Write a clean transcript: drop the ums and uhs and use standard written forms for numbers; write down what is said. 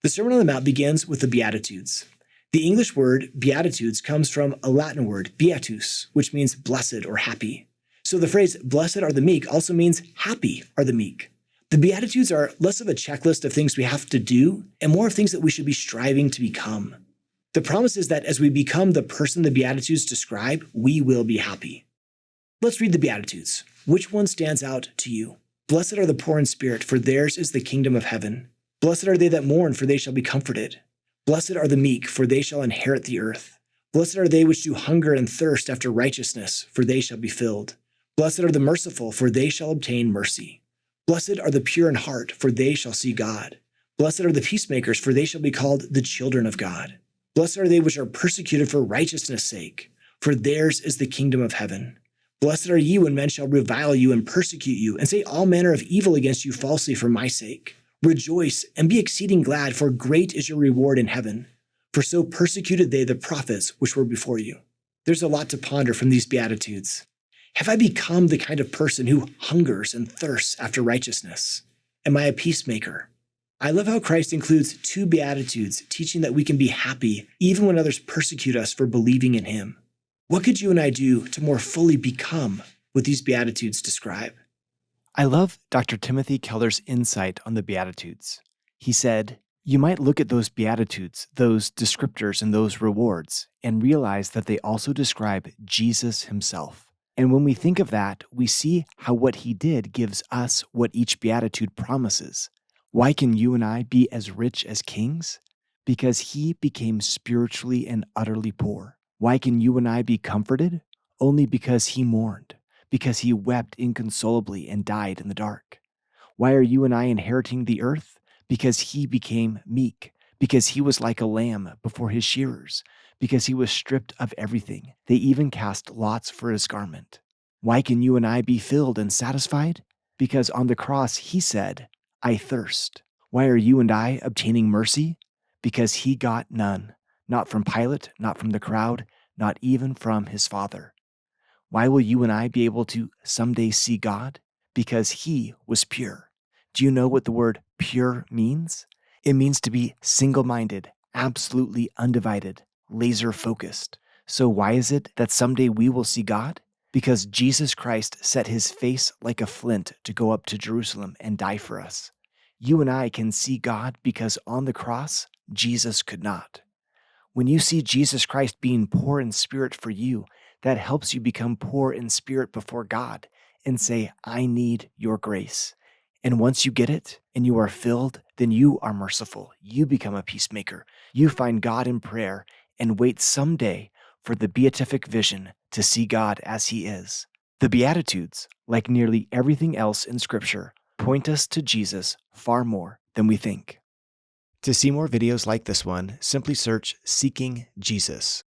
The Sermon on the Mount begins with the Beatitudes. The English word Beatitudes comes from a Latin word, beatus, which means blessed or happy. So the phrase, blessed are the meek, also means happy are the meek. The Beatitudes are less of a checklist of things we have to do and more of things that we should be striving to become. The promise is that as we become the person the Beatitudes describe, we will be happy. Let's read the Beatitudes. Which one stands out to you? Blessed are the poor in spirit, for theirs is the kingdom of heaven. Blessed are they that mourn, for they shall be comforted. Blessed are the meek, for they shall inherit the earth. Blessed are they which do hunger and thirst after righteousness, for they shall be filled. Blessed are the merciful, for they shall obtain mercy. Blessed are the pure in heart, for they shall see God. Blessed are the peacemakers, for they shall be called the children of God. Blessed are they which are persecuted for righteousness' sake, for theirs is the kingdom of heaven. Blessed are ye when men shall revile you and persecute you, and say all manner of evil against you falsely for my sake. Rejoice and be exceeding glad, for great is your reward in heaven. For so persecuted they the prophets which were before you. There's a lot to ponder from these Beatitudes. Have I become the kind of person who hungers and thirsts after righteousness? Am I a peacemaker? I love how Christ includes two Beatitudes, teaching that we can be happy even when others persecute us for believing in him. What could you and I do to more fully become what these Beatitudes describe? I love Dr. Timothy Keller's insight on the Beatitudes. He said, you might look at those Beatitudes, those descriptors and those rewards, and realize that they also describe Jesus himself. And when we think of that, we see how what he did gives us what each Beatitude promises. Why can you and I be as rich as kings? Because he became spiritually and utterly poor. Why can you and I be comforted? Only because he mourned, because he wept inconsolably and died in the dark. Why are you and I inheriting the earth? Because he became meek, because he was like a lamb before his shearers, because he was stripped of everything. They even cast lots for his garment. Why can you and I be filled and satisfied? Because on the cross he said, I thirst. Why are you and I obtaining mercy? Because he got none. Not from Pilate, not from the crowd, not even from his Father. Why will you and I be able to someday see God? Because he was pure. Do you know what the word pure means? It means to be single-minded, absolutely undivided, laser-focused. So why is it that someday we will see God? Because Jesus Christ set his face like a flint to go up to Jerusalem and die for us. You and I can see God because on the cross, Jesus could not. When you see Jesus Christ being poor in spirit for you, that helps you become poor in spirit before God and say, I need your grace. And once you get it and you are filled, then you are merciful. You become a peacemaker. You find God in prayer and wait someday for the beatific vision to see God as he is. The Beatitudes, like nearly everything else in Scripture, point us to Jesus far more than we think. To see more videos like this one, simply search Seeking Jesus.